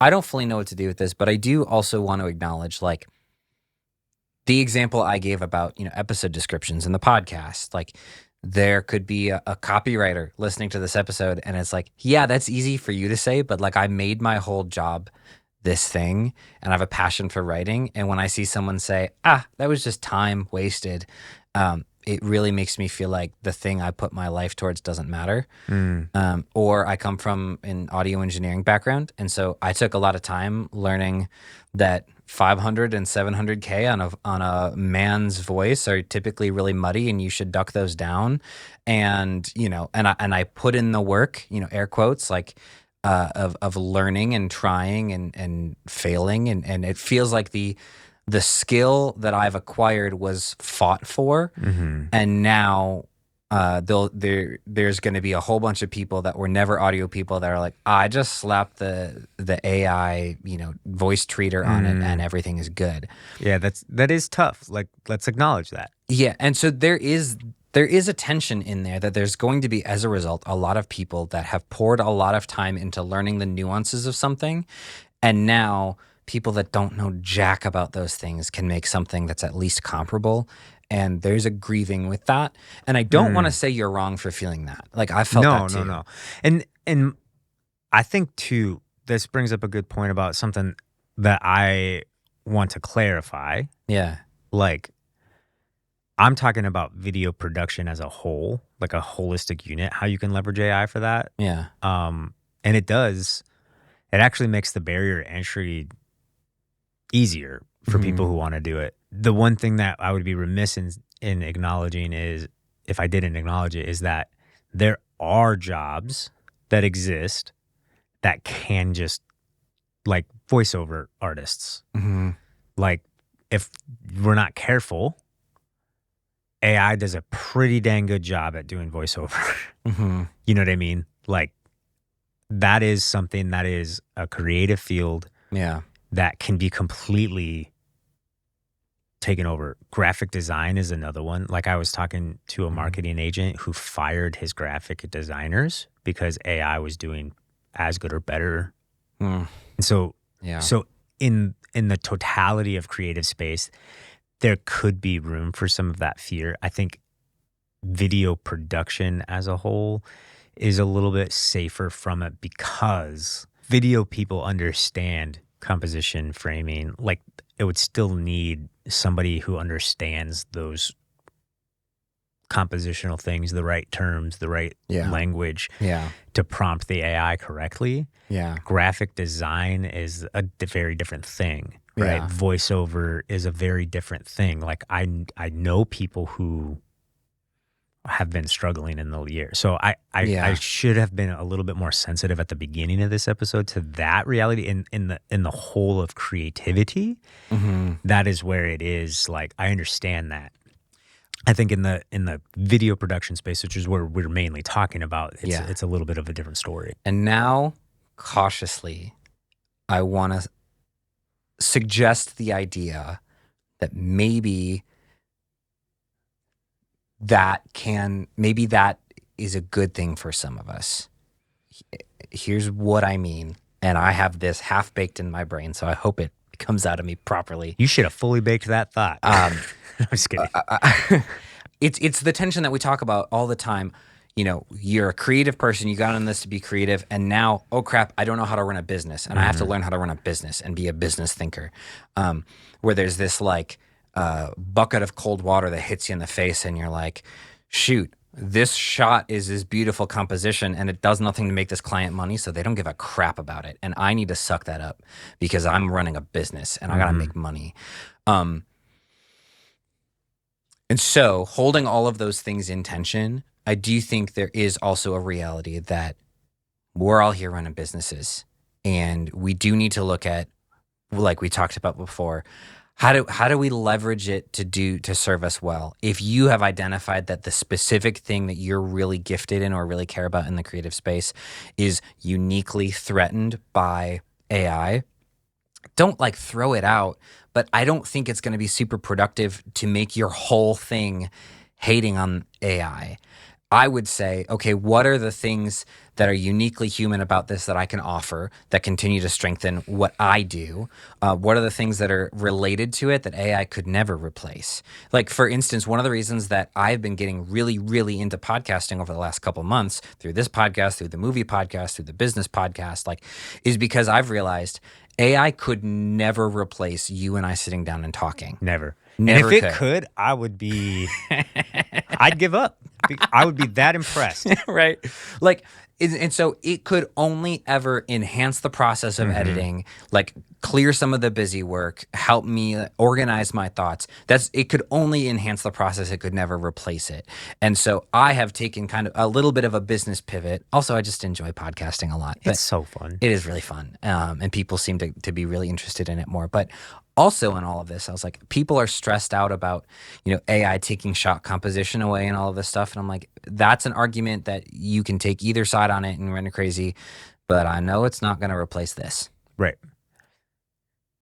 I don't fully know what to do with this, but I do also want to acknowledge like the example I gave about, episode descriptions in the podcast. Like there could be a copywriter listening to this episode and it's like, yeah, that's easy for you to say, but like I made my whole job this thing and I have a passion for writing. And when I see someone say, that was just time wasted, it really makes me feel like the thing I put my life towards doesn't matter. Mm. Or I come from an audio engineering background. And so I took a lot of time learning that 500 and 700K on a man's voice are typically really muddy and you should duck those down. And, I put in the work, air quotes, like, of learning and trying and failing. And it feels like the skill that I've acquired was fought for. Mm-hmm. And now there's going to be a whole bunch of people that were never audio people that are like, I just slapped the AI, voice treater on it and everything is good. Yeah, that is tough. Like, let's acknowledge that. Yeah. And so there is a tension in there that there's going to be, as a result, a lot of people that have poured a lot of time into learning the nuances of something. And now people that don't know jack about those things can make something that's at least comparable. And there's a grieving with that. And I don't want to say you're wrong for feeling that. Like I felt that too. No. And I think too, this brings up a good point about something that I want to clarify. Yeah. Like, I'm talking about video production as a whole, like a holistic unit, how you can leverage AI for that. Yeah. And it actually makes the barrier to entry easier for people who want to do it. The one thing that I would be remiss in acknowledging is, if I didn't acknowledge it, is that there are jobs that exist that can just, like voiceover artists. Mm-hmm. Like, if we're not careful, AI does a pretty dang good job at doing voiceover. Mm-hmm. You know what I mean? Like, that is something that is a creative field. Yeah. That can be completely taken over. Graphic design is another one. Like, I was talking to a marketing agent who fired his graphic designers because AI was doing as good or better. And so in the totality of creative space, there could be room for some of that fear. I think video production as a whole is a little bit safer from it because video people understand composition, framing. Like, it would still need somebody who understands those compositional things, the right terms, the right language to prompt the AI correctly. Yeah. Graphic design is a very different thing, right? Yeah. Voiceover is a very different thing. Like, I know people who have been struggling in the year. So I should have been a little bit more sensitive at the beginning of this episode to that reality in the whole of creativity. Mm-hmm. That is where it is. Like, I understand that. I think in the video production space, which is where we're mainly talking about, it's a little bit of a different story. And now, cautiously, I want to suggest the idea that maybe that is a good thing for some of us. Here's what I mean. And I have this half baked in my brain, so I hope it comes out of me properly. You should have fully baked that thought. I'm just kidding. It's the tension that we talk about all the time. You're a creative person. You got on this to be creative. And now, oh crap, I don't know how to run a business. And I have to learn how to run a business and be a business thinker. Where there's this like bucket of cold water that hits you in the face and you're like, shoot, this shot is this beautiful composition and it does nothing to make this client money, so they don't give a crap about it. And I need to suck that up because I'm running a business and I got to make money. And so holding all of those things in tension, I do think there is also a reality that we're all here running businesses and we do need to look at, like we talked about before, how do we leverage it to serve us well? If you have identified that the specific thing that you're really gifted in or really care about in the creative space is uniquely threatened by AI, don't like throw it out, but I don't think it's going to be super productive to make your whole thing hating on AI. I would say, okay, what are the things that are uniquely human about this that I can offer that continue to strengthen what I do? What are the things that are related to it that AI could never replace? Like, for instance, one of the reasons that I've been getting really, really into podcasting over the last couple months through this podcast, through the movie podcast, through the business podcast, like, is because I've realized AI could never replace you and I sitting down and talking. Never. Never and if it could. could, I would be, I'd give up. I would be that impressed. Right? Like, and so it could only ever enhance the process of editing, like clear some of the busy work, help me organize my thoughts. It could only enhance the process. It could never replace it. And so I have taken kind of a little bit of a business pivot. Also, I just enjoy podcasting a lot. It's so fun. It is really fun. And people seem to be really interested in it more. But also in all of this, I was like, people are stressed out about, AI taking shot composition away and all of this stuff. And I'm like, that's an argument that you can take either side on it and run crazy, but I know it's not going to replace this. Right.